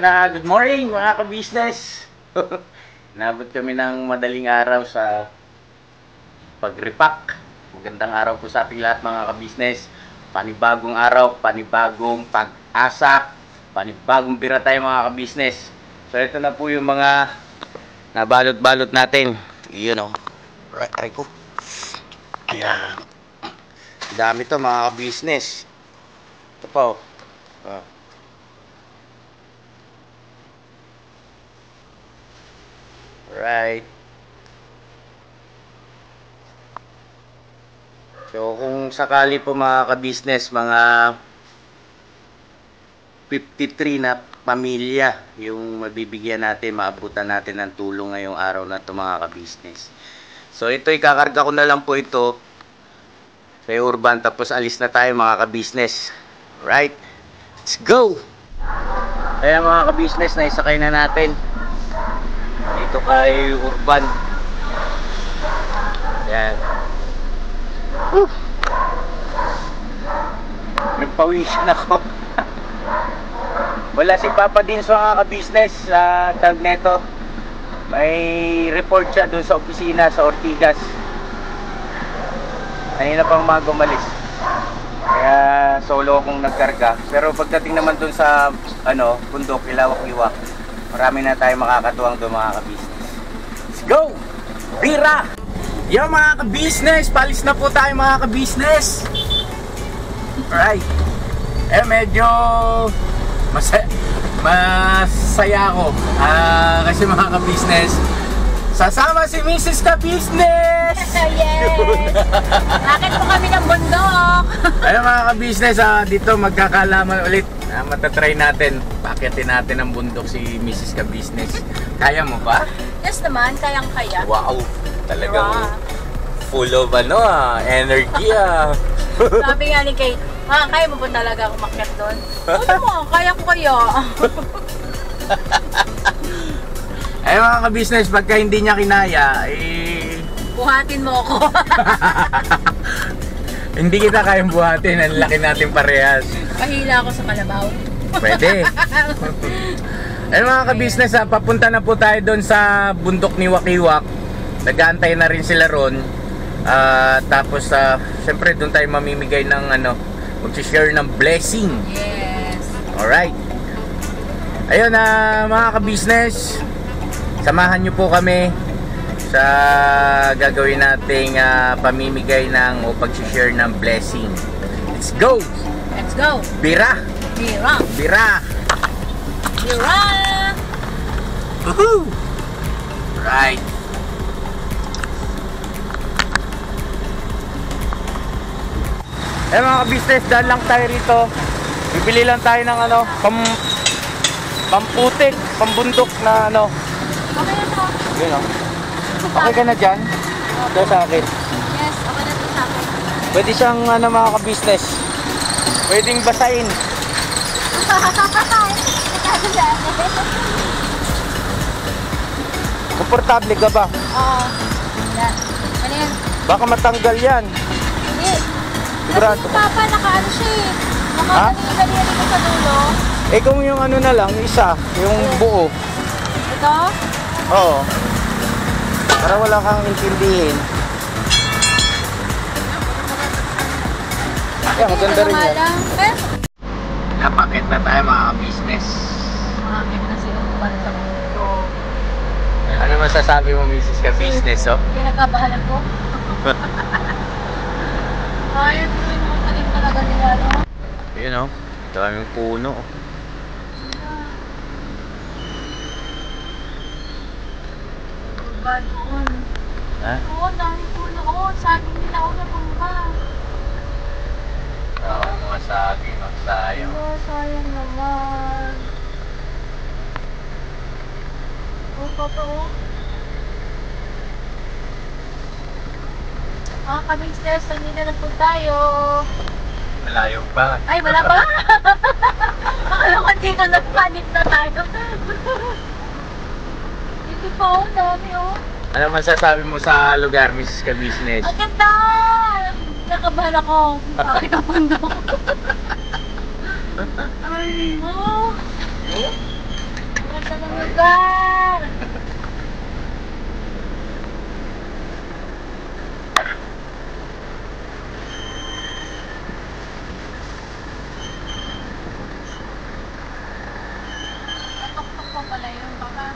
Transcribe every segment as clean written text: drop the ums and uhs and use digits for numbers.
na good morning mga ka-business. Nabot kami ng madaling araw sa pag-repack. Magandang araw po sa ating lahat mga ka-business. Panibagong araw, panibagong pag-asa, panibagong bira tayo mga ka-business. So ito na po yung mga nabalot-balot natin. Yun o. Right ko. Ayan. Dami to mga ka-business. Ito po. Right. So kung sakali po mga ka-business, mga 53 na pamilya yung mabibigyan natin, maabutan natin ng tulong ngayong araw na ito mga ka-business. So ito, ikakarga ko na lang po ito sa Urban, tapos alis na tayo mga ka-business. Right, let's go! Kaya mga ka-business, naisakay na natin dito kay Urban. Yan. Nagpawisan ako. Wala si Papa din sa mga ka-business sa tag neto. May report siya doon sa opisina sa Ortigas. Kanina pang mga gumalis. Kaya solo akong nagkarga. Pero pagdating naman doon sa bundok, Ilawak-Iwak, marami na tayo makakatuwang doon mga ka-business. Let's go! Bira! Yo mga ka-business, palis na po tayo mga ka-business. Alright. Medyo masaya ako. Kasi mga ka-business, sasama si Mrs. Ka-Business! Yes! Bakit po kami ng bundok? Ayun mga ka-business, dito magkakalaman ulit. Matatry natin, pakitin natin ang bundok si Mrs. Ka-Business. Kaya mo ba? Yes naman, kayang-kaya. Wow! Talagang full of energy Sabi nga ni Kate, kaya mo ba talaga umakyat doon? Ano mo, kaya ko kayo. Ay mga ka-business, pagka hindi niya kinaya, buhatin mo ako. Hindi kita kayang buhatin, ang laki natin parehas. Pahila ako sa kalabaw. Pwede. Ay mga ka-business, papunta na po tayo doon sa bundok ni Wakiwak. Nag-aantay na rin sila ron. Tapos syempre doon tayo mamimigay ng mag-share ng blessing. Yes. Alright. Ayun mga ka-business, samahan nyo po kami sa gagawin nating pamimigay ng o pag-share ng blessing. Let's go! Let's go! Bira! Bira! Bira! Bira! Woohoo! Right. Mga ka-business, daan lang tayo rito. Bibili lang tayo ng pamputik, pambundok na Okay na to. Yun Okay ka na dyan? Ito sa akin. Yes, okay na to sa akin. Pwede siyang mga ka-business, pwedeng basahin. Komportable ka ba? Oo. Yan. Ano yan? Baka matanggal yan. Hindi. Sigurado. Kasi Papa, naka-ano siya eh. Naka-dali-dali ko sa dulo. Kung yung na lang, isa, yung buo. Ito? Oo. Para wala kang intindihin. Kaya maganda rin yan. Napakit na tayo mga business. Makakit na sila para sa mundo. Ano masasabi mo, Mrs. Ka-Business, Pinagkabahalan ko. Ayun, yung mga talim talaga nila, Yun daming puno. Bad doon. Oo, daming puno. Sabi nila ako na bumba. Oo, masabi, magsayang. Sayang naman. Totoo. Ka-business, kanina na po tayo. Malayo pa. Ay, wala pa. Akala ko dito nagpanit na tayo. Dito pa dami Ano masasabi mo sa lugar, Mrs. Ka-Business? Ang ganda! Nakabahan ako. Bakit ang bundok? Ay, ganda ng lugar. Tuktok mo pala yun, baka.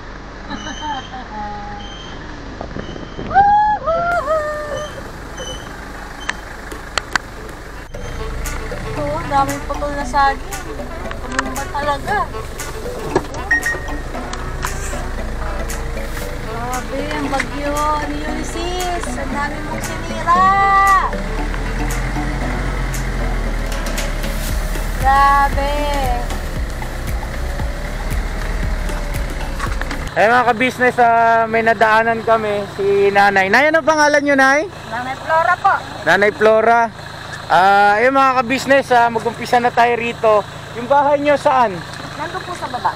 Oo, daming putol na saging. Ano ba talaga? Grabe, ang bagyo ni Ulysses. Ang dami mong sinira. Grabe. Eh mga ka-business, may nadaanan kami, si Nanay. Nay, ano pangalan nyo, Nay? Nanay Flora po. Nanay Flora. Mga ka-business, mag-umpisa na tayo rito. Yung bahay nyo saan? Nandun po sa baba.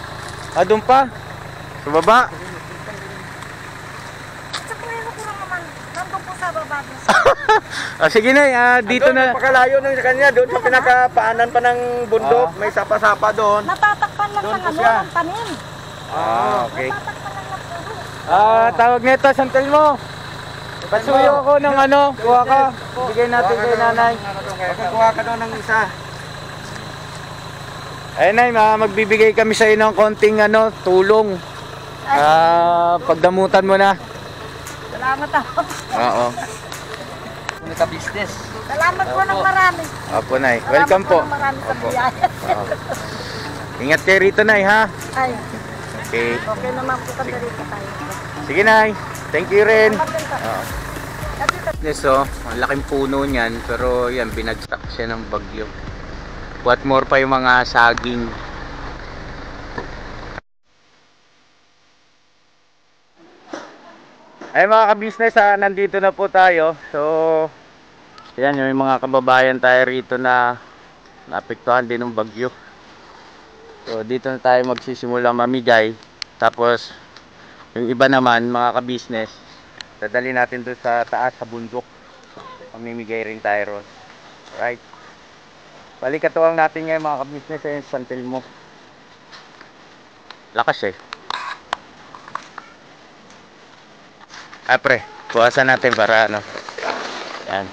Doon pa? Sa baba? Sa kuwero ko lang naman. Nandun po sa baba. Sige, Nay, dito na. Napakalayo ng kanya, doon sa pinakapaanan pa ng bundok, may sapa-sapa doon. Natatakpan lang Doon ng po ano, siya. ng tanim. Okay. Natatakpan lang ng puro. Tawag nito, Santel mo. Pasuyo ako ng ano, kuha ka. Bigay natin kay Nanay. Kuha ka doon ng isa. Ay, Nay, magbibigay kami sa iyo ng konting tulong. Pagdamutan mo na. Salamat ako. Oo. Kung ka-business. Salamat po ng marami. Opo, Nay. Welcome po. Salamat po ng marami sa Opo. biyaya. Oo. Ingat kayo rito, Nay, ha? Ay, Okay. okay naman po kami rito tayo. Sige, Nay. Thank you rin. Salamat din po. Oo. At ito, Yes, ang laking puno niyan, pero yan, binagsak siya ng bagyo. What more pa yung mga saging. Ay mga ka-business, nandito na po tayo. So, yan yung mga kababayan tayo rito na naapektuhan din ng bagyo. So, dito na tayo magsisimula mamigay. Tapos, yung iba naman, mga ka-business, dadali natin doon sa taas, sa bundok. Mamimigay rin tayo ron. Right? Balikatuwang natin ngayon mga ka-business ay Santel mo. Lakas eh. Pre, buwasan natin para ano. Yan.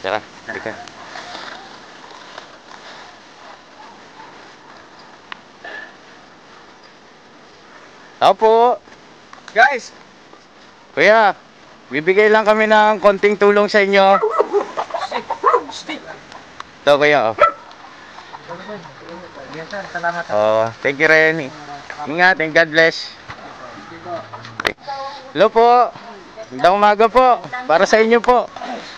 Tara, halika. Opo. Guys, Kuya, bibigay lang kami ng konting tulong sa inyo. Ito kuya, oh. salamat. Oh, thank you rin. Ingat and God bless. Hello po. Magandang umaga po. Para sa inyo po.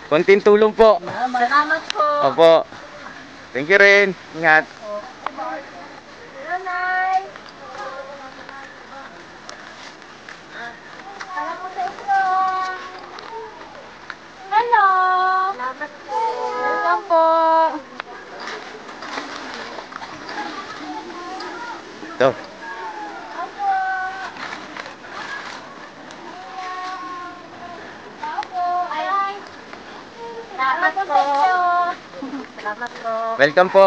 Konting tulong po. salamat po. Opo. Thank you rin. Ingat. Nanay. Salamat po sa inyo. Hello. Salamat po. Welcome po. Ito. Opo. Opo. Ay. Salamat po. Salamat po. Welcome po.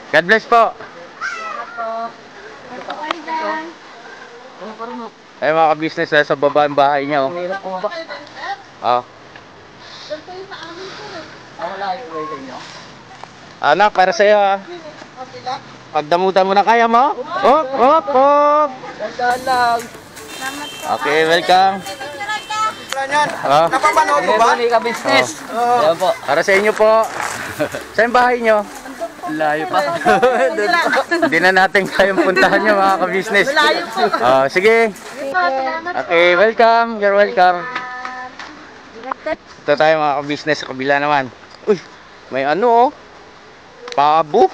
God bless po. Salamat po. Ito kayo dyan. Ay mga ka-business, sa baba ang bahay niya, oh. Oh. Anak, para sa iyo, ah. Pagdamutan mo na, kaya mo? Hop, hop, hop. Lang. Salamat po. Okay, welcome. Yan. Oh. Napapanood mo ba? ka-business. Oo. Ayan po. Para sa inyo po. Saan bahay nyo? Layo pa. Hindi na natin kayang puntahan nyo mga ka-business. Oh, sige. Okay, welcome. You're welcome. Ito tayo mga ka-business sa kabila naman. Uy, may ano oh. Pabo.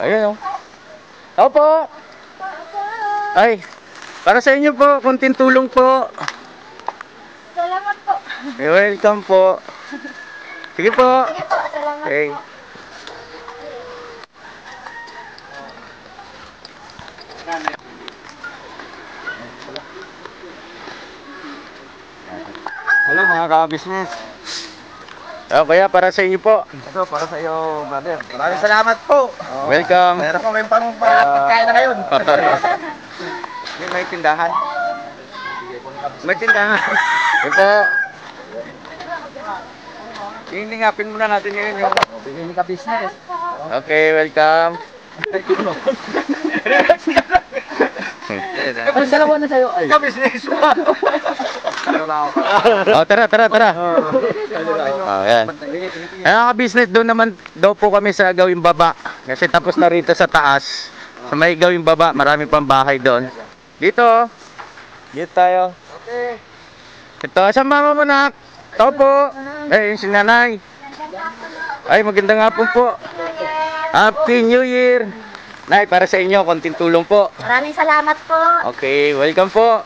Ayun oh. Opo. Ay, para sa inyo po, konting tulong po. Salamat po. You're welcome po. Sige po. Salamat. Okay. Hello mga ka-business. Kaya para sa inyo po. Ito, para sa iyo, brother. Maraming salamat po. Welcome. Meron kami pang pagkain na ngayon. May tindahan. May tindahan. Ito. Hiningapin muna natin ngayon yung Bigyan ka business. Okay, welcome. Ay, dalawa na sa'yo. Ay. ka-business. Tara. Ayan. Business doon naman daw po kami sa gawing baba. Kasi tapos na rito sa taas. Sa may gawing baba, marami pang bahay doon. Dito. Dito tayo. Okay. Ito, sa mama mo nak. Ito po. Eh, si nanay. Ay, magandang hapon po. Happy New Year. Nay, para sa inyo, konting tulong po. Maraming salamat po. Okay, welcome po.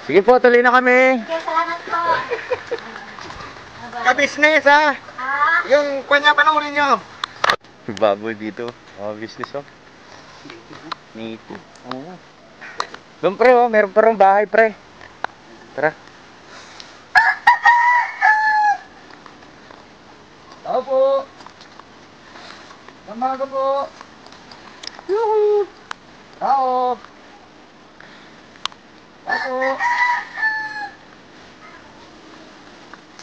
Sige po, tuloy na kami. Okay, salamat po. Ka-business ha. Yung kanya panoorin nyo. Baboy dito. Business oh. Nito. Oo. Doon pre oh, meron pa rin bahay pre. Tara. Tao po. Tamaga po. Yuhu. Tao. Tao.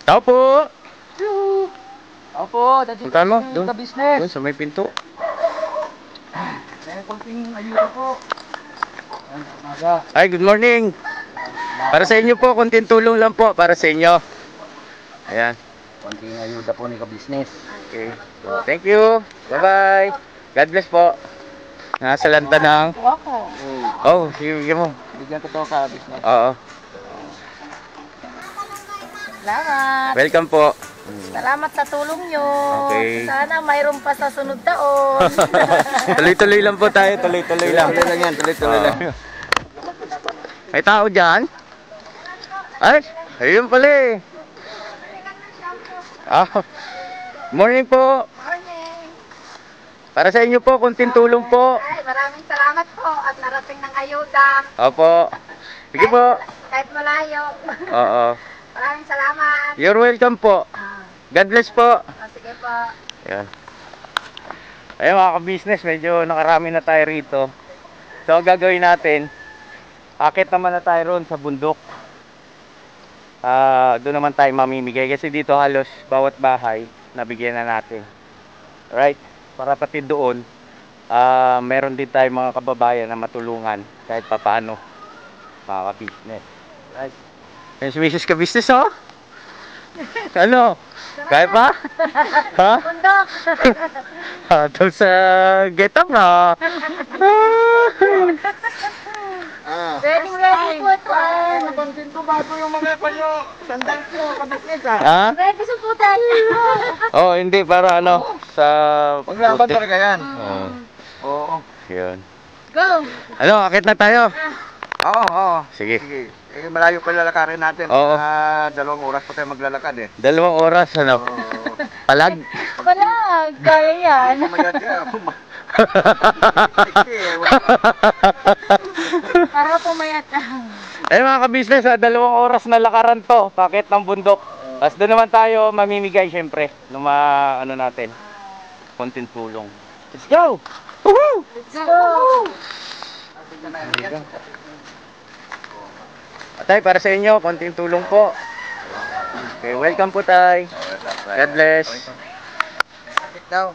Tao po. Tao po. Puntahan mo, doon. Ka business. Doon sa may pinto. May konting ayuda po. Ayan, tamaga. Ay, good morning. Para sa inyo po, konting tulong lang po para sa inyo. Ayan. Konting ayuda po ni ka business. Okay. So, thank you. Bye-bye. God bless po. Nasa lanta ng... Oh, sige mo. Bigyan ko to ka business. Oo. Salamat. Welcome po. Salamat sa tulong nyo. Okay. Sana mayroon pa sa sunod taon. Tuloy-tuloy lang po tayo. Tuloy-tuloy lang. Tuloy lang yan, tuloy-tuloy lang. May tao dyan? Ay, ayun pala eh. Morning po. Morning. Para sa inyo po, konting tulong po. Ay, maraming salamat po at narating ng ayuda. Opo. Sige po. Kahit malayo. Oo. Maraming salamat. You're welcome po. God bless po. Sige po. Ayan. Ayun mga ka-business, medyo nakarami na tayo rito. So, ang gagawin natin, akit naman na tayo roon sa bundok. Doon naman tayo mamimigay kasi dito halos bawat bahay nabigyan na natin. Right? Para pati doon, meron din tayo mga kababayan na matulungan kahit papaano. Mga ka-business. Right? Yung si Mrs. ka-business, oh? Ano? Kaya pa? Ha? Bundok. Doon sa get up na. Ready po ito. Napansin ko bago yung mga kanyo. Sandal ko, ka-business ha. Ha? Ready sa putan. Oh, hindi para ano sa Paglaban talaga yan. Oo. Oo. Yun. Go. Ano, akit na tayo. Oo. Sige. Sige. Eh, malayo pa lalakarin natin. Oo. 2 oras pa tayo maglalakad eh. 2 oras ano. Palag. Wala. Kaya yan. Mayat ka. Para pumayat. Eh mga ka-business, 2 oras na lakaran to, pakit ng bundok. Tapos doon naman tayo mamimigay syempre ng mga ano natin, konting tulong. Let's go! Woohoo! Let's go. Tay, para sa inyo, konting tulong po. Okay, welcome po tay. God bless. Now.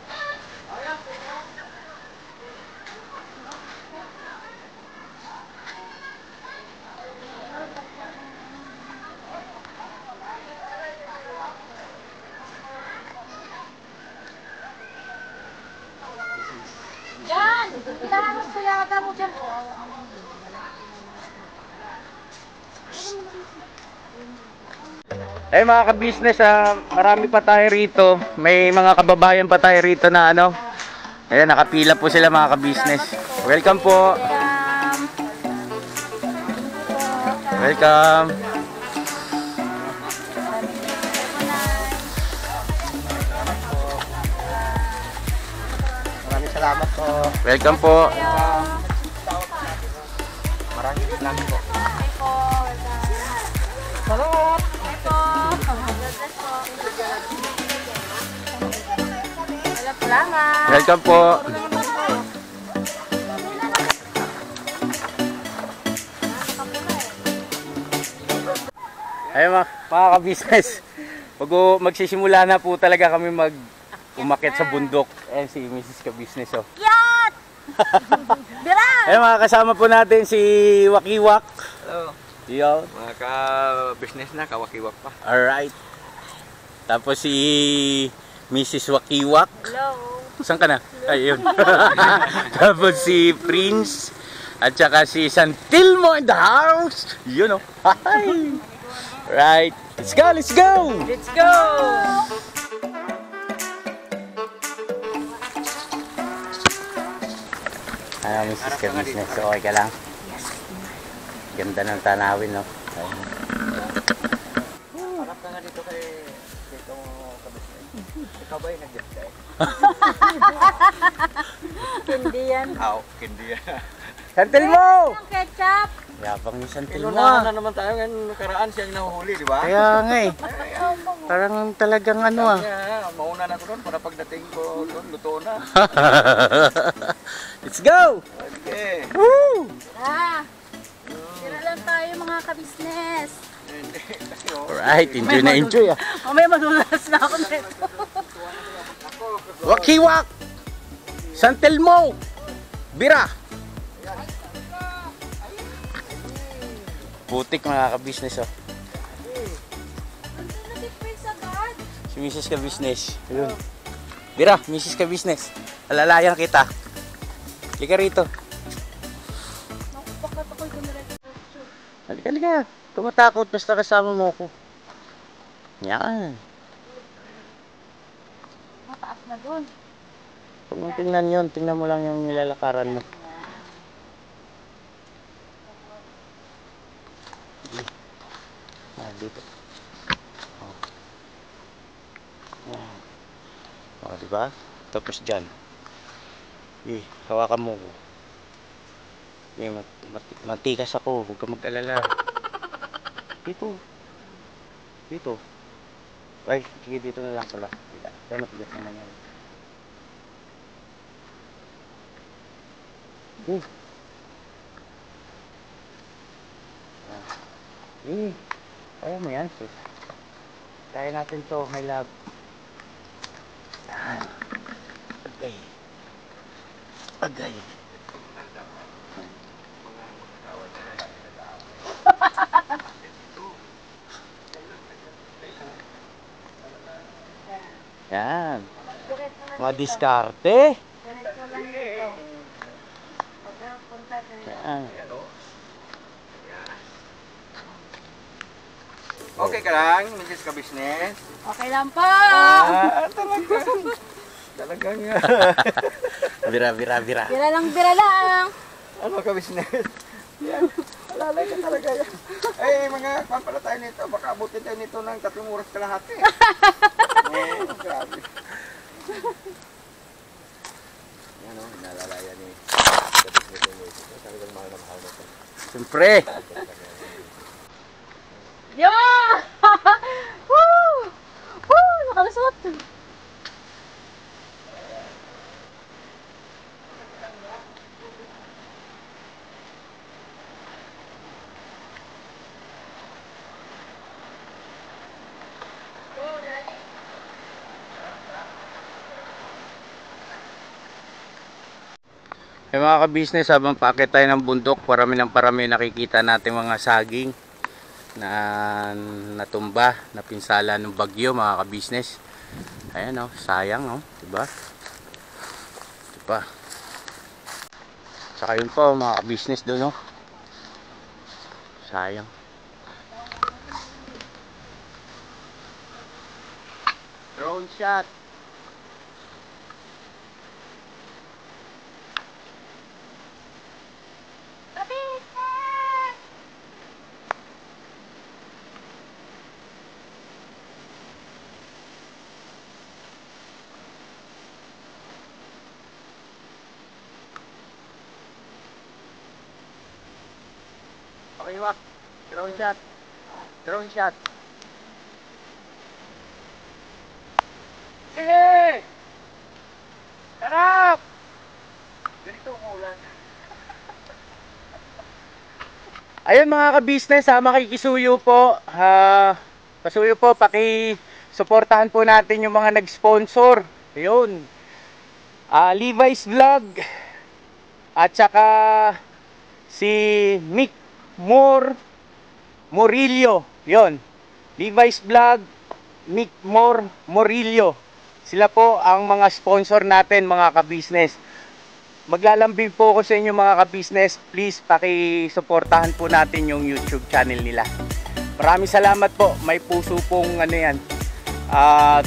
Yan. Itanong ko yata mo dyan. Eh mga ka-business, marami pa tayo rito. May mga kababayan pa tayo rito na ano. Ayan, nakapila po sila mga ka-business. Welcome po. Welcome. Maraming salamat po. Welcome po. Maraming salamat po. Hi po. Salamat. Hi po. God bless po. Salamat. Welcome po. Ayun mga ka-business. Magsisimula na po talaga kami umakyat sa bundok. Ayan si Mrs. Ka-business oh. Yat! Bira! Ayun mga kasama po natin si Wakiwak. Hello. Yo. Mga ka-business na, kawakiwak pa. Alright. Tapos si Mrs. Wakiwak. Hello. Saan ka na? Ayun. Tapos si Prince. At saka si Santilmo in the house. Yun oh. Hi. Right. Let's go, let's go. Let's go! Ano, Mrs. Ka-business. Okay ka lang? Yes. Ganda ng tanawin, no? Ayun. Harap ka nga dito dito ka-business. Ikaw ba yung nag-get Hindi yan. Hindi yan. Santilmo! Ang ketchup. Yabang ni Santilmo. Inunahan na naman tayo ngayon nakaraan siyang nahuhuli, di ba? Kaya nga eh. Parang talagang ano ah. Kaya mauna na ko doon para pagdating ko doon, luto na. Let's go! Okay. Woo! Tira lang tayo mga ka-business. Kasi Alright, enjoy na enjoy ah. Mamaya madulas na ako nito. Wakiwak! Santilmo! Bira! Putik mga ka-business oh. Si Mrs. Ka-business. Ayun. Bira, Mrs. Ka-business. Alalayan kita. Halika rito. Halika, halika. Tumatakot basta kasama mo ako. Yan. Mataas na doon. Huwag mong tingnan yun. Tingnan mo lang yung nilalakaran mo. Dito. Oh. Oh, diba? Tapos dyan. Hawakan mo ko. Matikas ako. Huwag ka mag-alala. Dito. Dito. Ay, sige dito na lang pala. Dahil matigas naman yan. Kaya mo yan, sis. Kaya natin to, my love. Yan. Agay. Agay. Yan. Mga diskarte. Yan. okay ka lang, Mrs. Ka-business? Okay lang po. Talagang Bira. Bira lang. ano ka-business? Yan, alalay ka talaga yan. Ay, mga pala tayo nito, baka abutin tayo nito ng 3 oras kalahati. Oh, grabe. Yan o, nalalayan ni ka-business. Talagang mahal na mahal na ito. Siyempre. Yeah! Woo! Woo! Nakalusot. Hey mga ka-business, habang paakit tayo ng bundok, parami nakikita natin mga saging na natumba, napinsala ng bagyo mga ka-business. Ayan oh, sayang oh, diba? Diba? Saka yun po mga ka-business doon oh. Sayang. Drone shot. Okay, wak. Drone shot. Drone shot. Sige! Sarap! Ganito umulan. Ayun mga ka-business, makikisuyo po. Pasuyo po, paki-suportahan po natin yung mga nag-sponsor. Ayun. Levi's Vlog. At saka si Mick Morillo. Yun. Levi's Vlog, Mick Morillo. Sila po ang mga sponsor natin mga ka-business. Maglalambing po ako sa inyo mga ka-business. Please paki-suportahan po natin yung YouTube channel nila. Maraming salamat po. May puso pong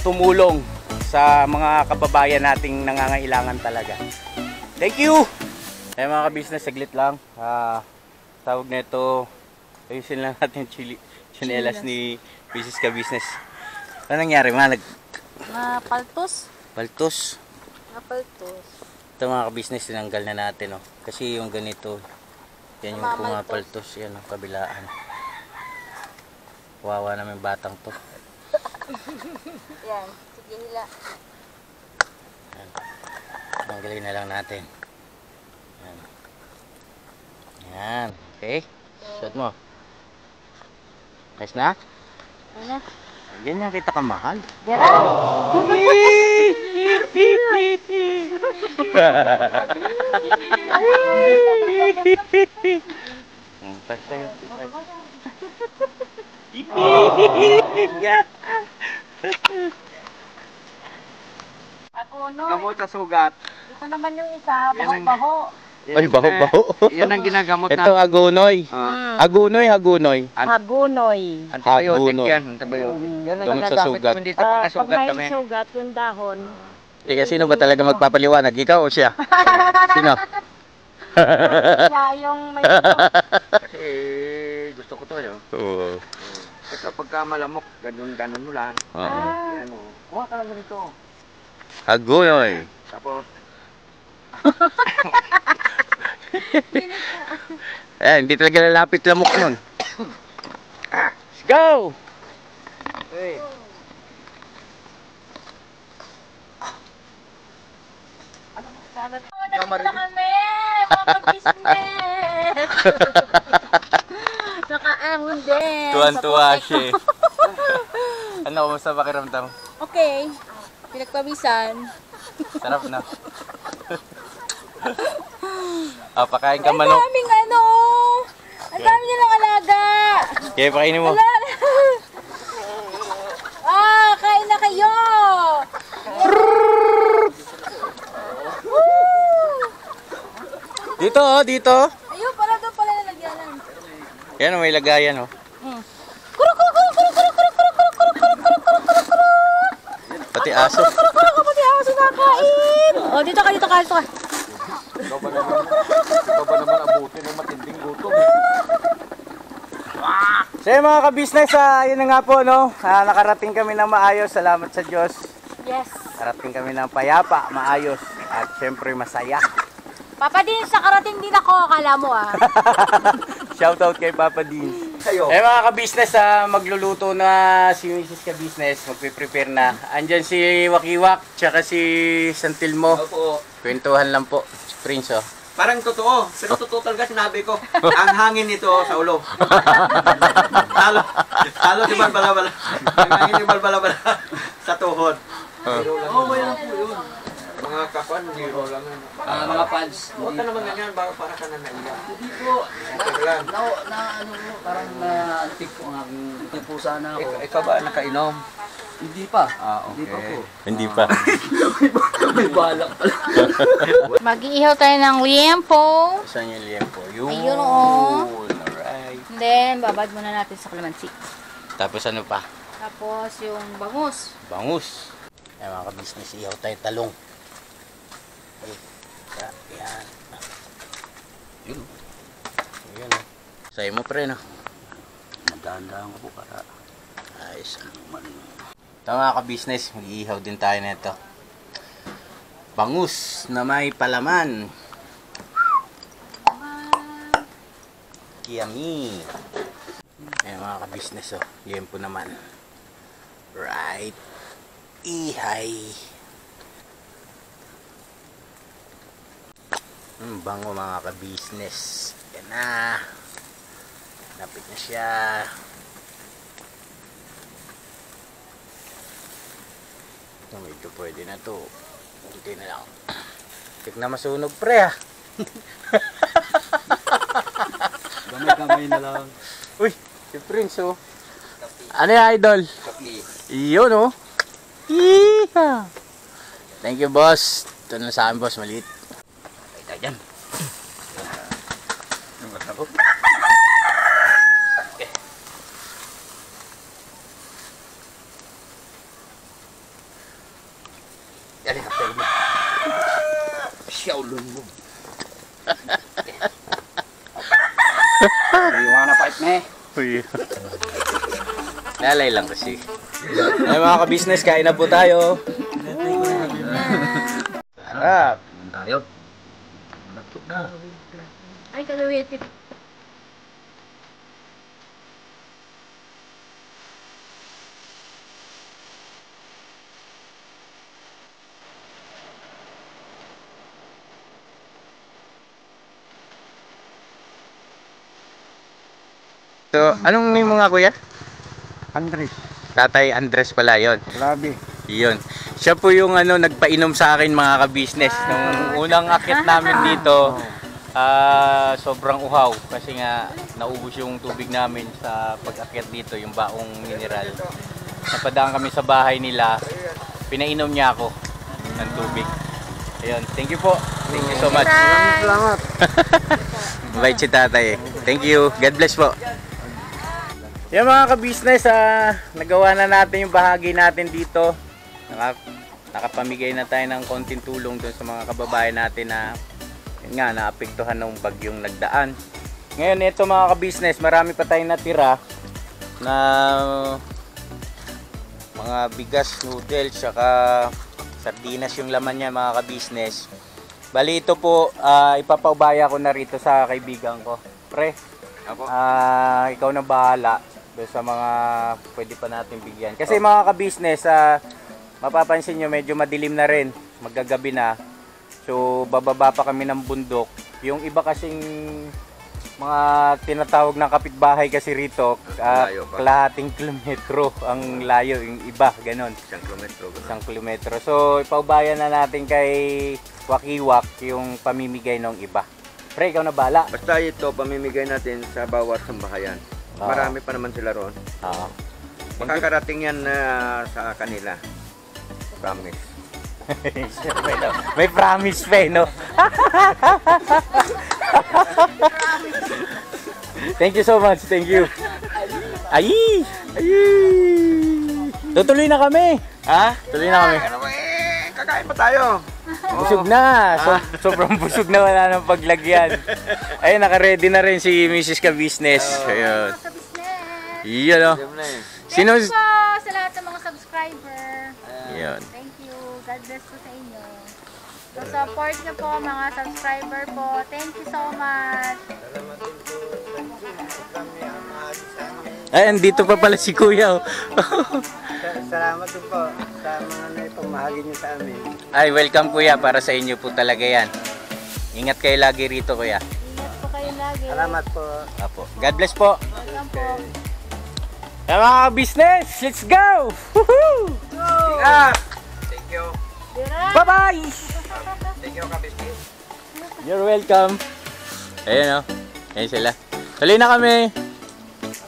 tumulong sa mga kababayan nating nangangailangan talaga. Thank you! Mga ka-business, saglit lang. Tawag nito, ayusin lang natin chinelas ni Mrs. Ka-business. Ano nangyari? Paltos? Paltos. Paltos. Ito mga ka-business, tinanggal na natin. Kasi yung ganito, yan yung pumapaltos. Yan ang kabilaan. Wawa naman batang to. Yan. Sige, hila. Yan. Tanggalin na lang natin. Yan. Yan. Okay. Shot mo. Nice na? Ano? Ganyan kita kamahal. Yan. Ako no. Gamot sa sugat. Ito naman yung isa, baho-baho. Ay, baho-baho. Yan ang ginagamot Ito agunoy. Agunoy. Hagunoy. Antibiotic yan. Antibiotic. Yan ang Gamot sa ginagamot sugat. ko dito pag Pag nasugat may kami. sugat, yung dahon. Sino ba talaga magpapaliwanag? Ikaw o siya? Sino? Siya yung may Kasi gusto ko to yun. Oo. Ito pagka malamok, ganun mo lang. Yan o. Kuha ka lang ganito. Agunoy. Tapos, Hindi talaga lalapit lamok nun. Let's go! hey. Nandito na kami, mga business. Nakaahon din. Tuwan-tuwa siya. Ano, kumusta pakiramdam? Okay. Pinagpawisan. Sarap na. Pakain ka manok. Ang daming ang dami nilang alaga. Kaya pakainin mo. Kain na kayo. Dito dito. Ayun, doon pala nalagyanan. Yan, may lagayan Pati aso. Pati aso nakain. Dito ka. Ikaw ba naman abutin ng matinding gutom? So yun mga ka-business, yun na nga po nakarating kami ng maayos, salamat sa Diyos. Yes. Nakarating kami ng payapa, maayos, at syempre masaya. Papa din, sa karating din ako, akala mo Shoutout kay Papa Dean. Kayo. Mga ka-business, magluluto na si Mrs. Ka-business, magpe-prepare na. Andyan si Wakiwak, tsaka si Santilmo. Opo. Kwentuhan lang po, si Prince Parang totoo. Pero totoo talaga sinabi ko. Ang hangin nito sa ulo. Talo si Balbalabala. Ang hangin ni Balbalabala sa tuhod. Zero lang. Mayroon po yun. Mga kapan, zero lang. Mga pads. Huwag ka naman ganyan, para ka na naiyak. Hindi po. Okay lang. Parang na-antik po ang aking pusa na ako. Ikaw ba nakainom? Hindi pa. Okay. Hindi pa po. Hindi pa. May balak pala. Mag-iihaw tayo ng liempo. Saan yung liempo? Yun. Ayun, Alright. And then, babad muna natin sa kalamansi. Tapos ano pa? Tapos yung bangus. Bangus. Ay mga ka-business, ihaw tayo talong. Yan. Yun. Yun. Sa'yo mo pre Magdahan-dahan ko po para ayos. Ito mga ka-business, mag-iihaw din tayo nito. Bangus na may palaman. Yummy. Ayan mga ka-business liempo naman. Right. Ihay. Bango mga ka-business. Yan na. Lapit na siya. Ito, medyo pwede na to. Kunti na lang. Tik na masunog pre ah. Gamay-gamay na lang. Uy, si Prince oh. Ano yung idol? Iyon oh. Yeehaw! Thank you boss. Ito na sa akin boss, maliit. Ay tayo dyan. Okay. Dali na tayo mo. Shaolin mo. You wanna fight me? Uy. Lalay lang kasi. Ay mga ka-business, kain na po tayo. Harap. Tayo. Ay, kalawit. So, anong name mo nga kuya? Andres, Tatay Andres pala yon. grabe. Yun. Siya po yung nagpainom sa akin mga ka-business. Nung unang akit namin dito, sobrang uhaw. Kasi nga, naubos yung tubig namin sa pag-akit dito, yung baong mineral. Napadaan kami sa bahay nila, pinainom niya ako ng tubig. Ayun, thank you po. Thank you so much. Salamat. Bait si tatay eh. Thank you. God bless po. Yan mga ka-business, nagawa na natin yung bahagi natin dito. Nakapamigay na tayo ng konting tulong dun sa mga kababayan natin na yun nga, naapektuhan ng bagyong nagdaan. Ngayon ito mga ka-business, marami pa tayong natira na mga bigas, noodles, saka sardinas yung laman niya mga ka-business. Bali ito po, ipapaubaya ko na rito sa kaibigan ko. Pre, ikaw na bahala doon sa mga pwede pa natin bigyan. Kasi mga ka-business, mapapansin nyo medyo madilim na rin, maggagabi na. So bababa pa kami ng bundok. Yung iba kasing mga tinatawag ng kapitbahay kasi rito, kalahating kilometro ang layo, yung iba, ganon. 1 kilometro. So ipaubaya na natin kay Wakiwak yung pamimigay ng iba. Pre, ikaw na bahala. Basta ito, pamimigay natin sa bawat sambahayan. Marami pa naman sila roon. Makakarating yan sa kanila. Promise. May promise pa eh, no? Thank you so much. Thank you. Ay! Ay! Tutuloy na kami. Ha? Tuloy na kami. Kakain pa tayo. Busog na. Sobrang busog na, wala nang paglagyan. Ayun, naka-ready na rin si Mrs. Ka-Business. Ayun. Sa business. Iyan o. Sino? Thank you po sa lahat ng mga subscriber. Ayun. Thank you. God bless po sa inyo. So, support nyo po mga subscriber po. Thank you so much. Ay, andito pa pala si Kuya. Oh. Salamat din po sa mga naipamahagi niyo sa amin. Ay, welcome Kuya. Para sa inyo po talaga yan. Ingat kayo lagi rito Kuya. Ingat po kayo lagi. Salamat po. Apo. God bless po. Welcome po. Yan mga business, let's go! Woohoo! Thank you. Bye-bye! Thank you, Kabisnes. You're welcome. Ayan o. Ayan sila. Tuloy na kami.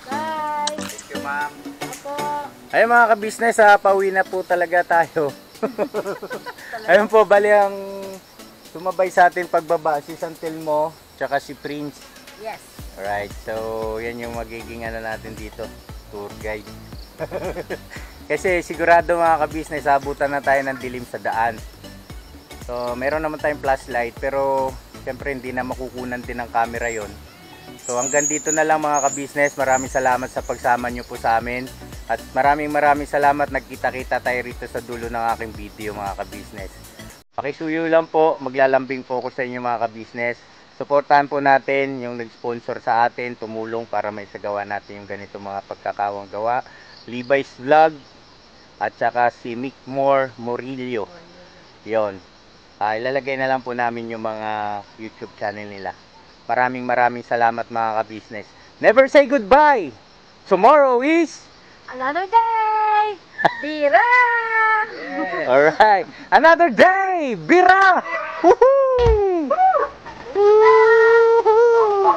Bye. Thank you, ma'am. Apo. Ayun mga ka-business, pauwi na po talaga tayo. Ayun po, bali ang sumabay sa atin pagbaba, si Santelmo, tsaka si Prince. Yes. Alright, so yan yung magiging natin dito, tour guide. Kasi sigurado mga ka-business, abutan na tayo ng dilim sa daan. So meron naman tayong flashlight, pero siyempre hindi na makukunan din ng camera yon. So hanggang dito na lang mga ka-business, maraming salamat sa pagsama nyo po sa amin. At maraming salamat, nagkita-kita tayo rito sa dulo ng aking video mga ka-business. Pakisuyo lang po, maglalambing po ako sa inyo mga ka-business. Suportahan po natin yung nag-sponsor sa atin, tumulong para may sagawa natin yung ganito mga pagkakawang gawa. Levi's Vlog at saka si Mick Moore Morillo. Yon. Ilalagay na lang po namin yung mga YouTube channel nila. Maraming salamat mga ka-business. Never say goodbye! Tomorrow is... Another day! Bira! Alright! Another day! Bira! Woohoo! Woohoo!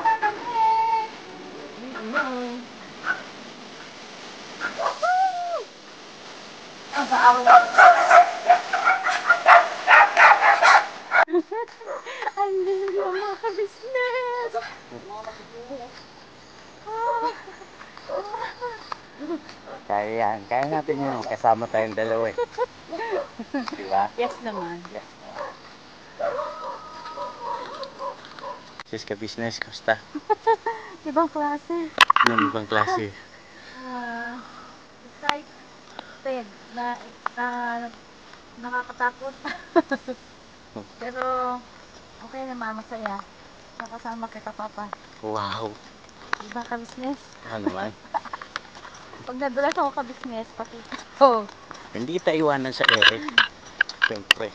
Ang lindo mga ka-business! Kaya yan. Kaya natin yun. Kasama tayong dalawa eh. Diba? Yes naman. Sis ka-business, kamusta? Ibang klase. Anong ibang klase? Excited na nakakatakot. Pero okay naman, masaya. Nakasama kita, Papa. Wow! Diba ka-business? Ano naman? Pag nadulas ako ka-business, pakita ko. Hindi kita iwanan sa ere. Siyempre.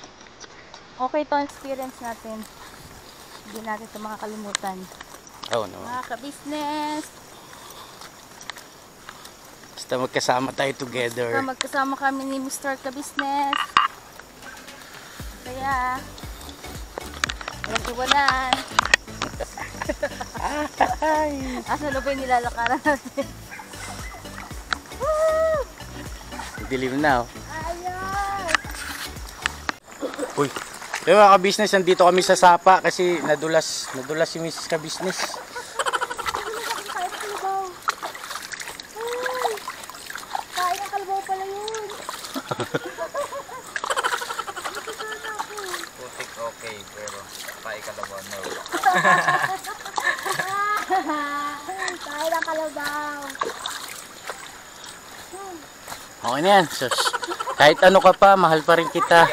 Okay to experience natin. Hindi natin ito makakalimutan. Oo naman. Mga ka-business, Basta magkasama tayo together. magkasama kami ni Mr. Ka-business. Kaya, walang iwanan. Asa na ba yung nilalakaran natin? Dilim na oh. Ayos! Uy. Kaya mga ka-business, nandito kami sa Sapa kasi nadulas si Mrs. Ka-business. Kain ng kalabaw. Ay! Kain ng kalabaw pala yun. Putik okay, pero paikalawa no. Kain ng kalabaw. Okay na yan. Sus. Kahit ano ka pa, mahal pa rin kita.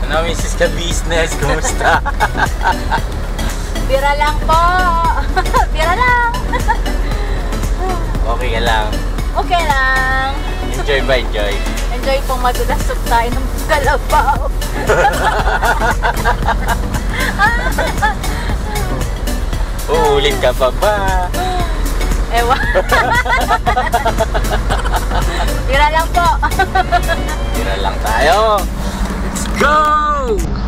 Ano, Mrs. Ka-business? Kumusta? Bira lang po. Bira lang. Okay ka lang. Okay lang. Enjoy ba? Enjoy. Enjoy pong madulasot tayo ng kalabaw. Uulit ka pa ba? Ewan. Bira lang po. Tira lang tayo. Let's go!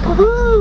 Woohoo!